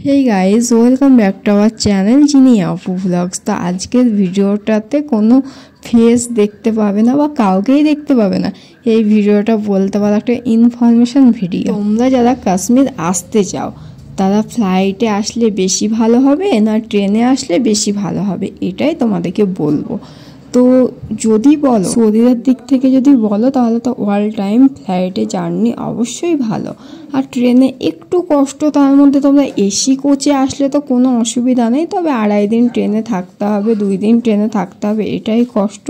Hey guys, welcome back to our channel Jini Apu Vlogs। তো আজকের ভিডিওটাতে কোনো ফেস দেখতে পাবে না বা কাউকেই দেখতে পাবে না। এই ভিডিওটা বলতে পারো একটা ইনফরমেশন ভিডিও। তোমরা যারা কাশ্মীর আসতে চাও তারা ফ্লাইটে আসলে বেশি ভালো হবে না ট্রেনে আসলে বেশি ভালো হবে, এটাই তোমাদেরকে বলবো। তো যদি বলো শরীরের দিক থেকে যদি বলো তাহলে তো অল টাইম ফ্লাইটে জার্নি অবশ্যই ভালো, আর ট্রেনে একটু কষ্ট। তার মধ্যে তোমরা এসি কোচে আসলে তো কোনো অসুবিধা নেই, তবে 2.5 দিন ট্রেনে থাকতে হবে, 2 দিন ট্রেনে থাকতে হবে, এটাই কষ্ট।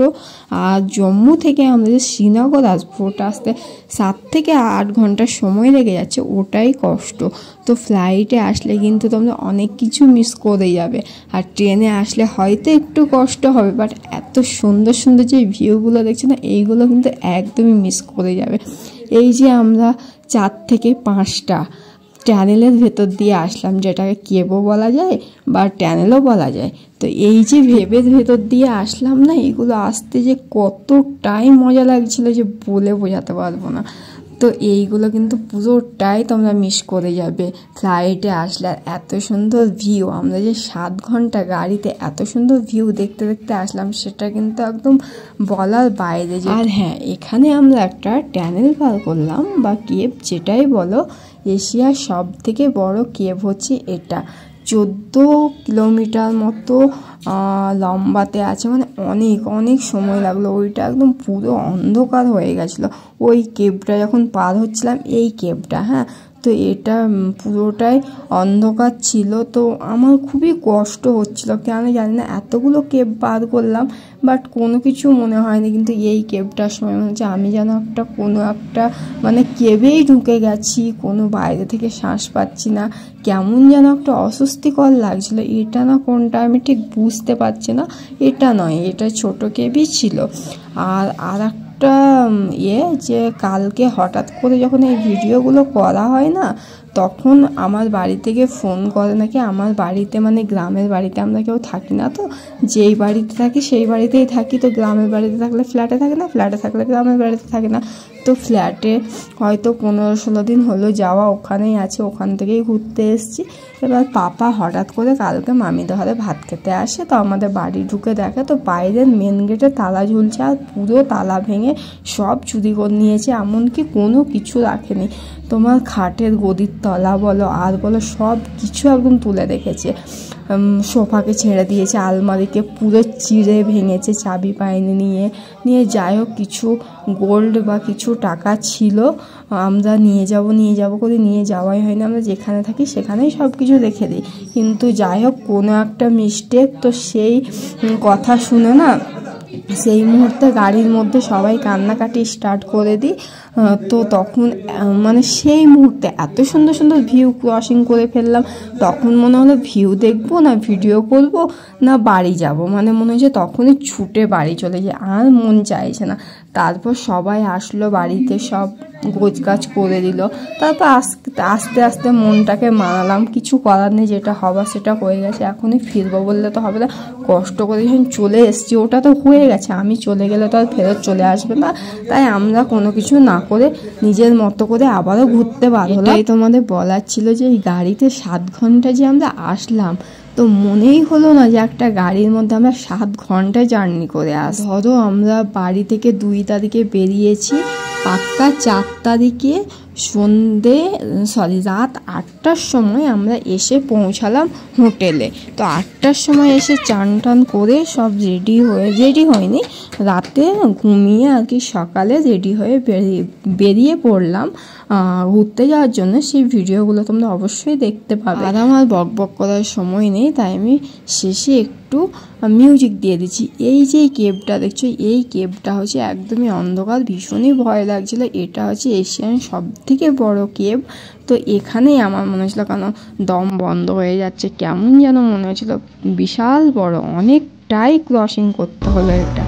আর জম্মু থেকে আমাদের শ্রীনগর আসবো, ওটা আসতে 7 থেকে 8 ঘন্টা সময় লেগে যাচ্ছে, ওটাই কষ্ট। তো ফ্লাইটে আসলে কিন্তু তোমরা অনেক কিছু মিস করে যাবে, আর ট্রেনে আসলে হয়তো একটু কষ্ট হবে, বাট এত সুন্দর সুন্দর যে ভিউগুলো দেখছো না, এইগুলো কিন্তু একদমই মিস করে যাবে। এই যে আমরা 4 থেকে 5টা টানেলের ভেতর দিয়ে আসলাম, যেটাকে কেবও বলা যায় বা টানেলও বলা যায়। তো এই যে ভেবের ভেতর দিয়ে আসলাম না, এগুলো আসতে যে কতটাই মজা লাগছিল যে বলে বোঝাতে পারবো না। তো এইগুলো কিন্তু পুরোটাই তোমরা মিস করে যাবে ফ্লাইটে আসলে। আর এত সুন্দর ভিউ, আমরা যে 7 ঘন্টা গাড়িতে এত সুন্দর ভিউ দেখতে দেখতে আসলাম, সেটা কিন্তু একদম বলার বাইরে। আর হ্যাঁ, এখানে আমরা একটা টানেল পার করলাম বা কেভ, যেটাই বলো। এশিয়ার সব থেকে বড় কেভ হচ্ছে এটা, 14 কিলোমিটার মতো লম্বাতে আছে, মানে অনেক অনেক সময় লাগলো। ওইটা একদম পুরো অন্ধকার হয়ে গেছিলো ওই কেভটা যখন পার হচ্ছিলাম, এই কেভটা। হ্যাঁ, তো এটা পুরোটাই অন্ধকার ছিল, তো আমার খুবই কষ্ট হচ্ছিল, কেন জানি না। এতগুলো কেভ পার করলাম বাট কোনো কিছু মনে হয়নি, কিন্তু এই কেভটার সময় মনে হচ্ছে আমি যেন কোনো একটা মানে কেভেই ঢুকে গেছি, কোনো বাইরে থেকে শ্বাস পাচ্ছি না, কেমন যেন একটা অস্বস্তিকর লাগছিল। এটা না কোনটা আমি ঠিক বুঝতে পারছি না। এটা নয়, এটা ছোট কেভই ছিল। আর একটা যে কালকে হঠাৎ করে যখন এই ভিডিওগুলো করা হয় না, তখন আমার বাড়ি থেকে ফোন করে নাকি। আমার বাড়িতে মানে গ্রামের বাড়িতে আমরা কেউ থাকি না, তো যেই বাড়িতে থাকি সেই বাড়িতেই থাকি। তো গ্রামের বাড়িতে থাকলে ফ্ল্যাটে থাকে না, ফ্ল্যাটে থাকলে গ্রামের বাড়িতে থাকে না। তো ফ্ল্যাটে হয়তো 15-16 দিন হলো যাওয়া, ওখানেই আছে, ওখান থেকেই ঘুরতে এসেছি। এবার পাপা হঠাৎ করে কালকে মামিদের ঘরে ভাত খেতে আসে, তো আমাদের বাড়ি ঢুকে দেখে তো বাইরের মেন গেটে তালা ঝুলছে, আর পুরো তালা ভেঙে সব চুরি করে নিয়েছে, এমনকি কোনো কিছু রাখেনি। তোমার খাটের গদির তলা বলো আর বলো, সব কিছু একদম তুলে রেখেছে। সোফাকে ছেড়ে দিয়েছে, আলমারিকে পুরো চিড়ে ভেঙেছে, চাবি পায়নি নিয়ে যাই হোক, কিছু গোল্ড বা কিছু টাকা ছিল, আমরা নিয়ে যাব করে নিয়ে যাওয়াই হয়নি। আমরা যেখানে থাকি সেখানেই সব কিছু রেখে দিই, কিন্তু যাই হোক কোনো একটা মিস্টেক। তো সেই কথা শুনে না, সেই মুহূর্তে গাড়ির মধ্যে সবাই কান্নাকাটি স্টার্ট করে দিই। তো তখন মানে সেই মুহূর্তে এত সুন্দর সুন্দর ভিউ ক্রসিং করে ফেললাম, তখন মনে হলো ভিউ দেখবো না ভিডিও করব না বাড়ি যাব, মানে মনে হচ্ছে তখনই ছুটে বাড়ি চলে যায়, আর মন চাইছে না। তারপর সবাই আসলো বাড়িতে, সব গোছগাছ করে দিল। তারপর আস্তে আস্তে মনটাকে মানালাম, কিছু করার নেই, যেটা হবার সেটা হয়ে গেছে, এখনই ফিরবো বললে তো হবে না। কষ্ট করে যখন চলে এসছি, ওটা তো হয়ে গেছে, আমি চলে গেলে তো আর ফেরত চলে আসবে না। তাই আমরা কোনো কিছু না করে নিজের মতো করে আবারও ঘুরতে পারবো। তাই তোমাদের বলার ছিল যে এই গাড়িতে 7 ঘন্টা যে আমরা আসলাম, তো মনেই হলো না যে একটা গাড়ির মধ্যে আমরা 7 ঘন্টা জার্নি করে ধরো আমরা বাড়ি থেকে 2 তারিখে বেরিয়েছি, পাক্কা 4 তারিখে রাত 8টার সময় আমরা এসে পৌঁছালাম হোটেলে। তো 8টার সময় এসে চান টান করে সব রেডি হয়নি, রাতে ঘুমিয়ে আর কি, সকালে রেডি হয়ে বেরিয়ে পড়লাম ঘুরতে যাওয়ার জন্য। সেই ভিডিওগুলো তোমরা অবশ্যই দেখতে পাবে। আর আমার বকবক করার সময় নেই, তাই আমি শেষে একটু মিউজিক দিয়ে দিচ্ছি। এই যে কেভটা দেখছো, এই কেভটা হচ্ছে একদমই অন্ধকার, ভীষণই ভয় লাগছিল। এটা হচ্ছে এশিয়ান সব থেকে বড় কেভ। তো এখানেই আমার মনে হচ্ছিলো কেন দম বন্ধ হয়ে যাচ্ছে, কেমন যেন মনে হচ্ছিলো, বিশাল বড়, অনেকটাই ক্রসিং করতে হলো এটা।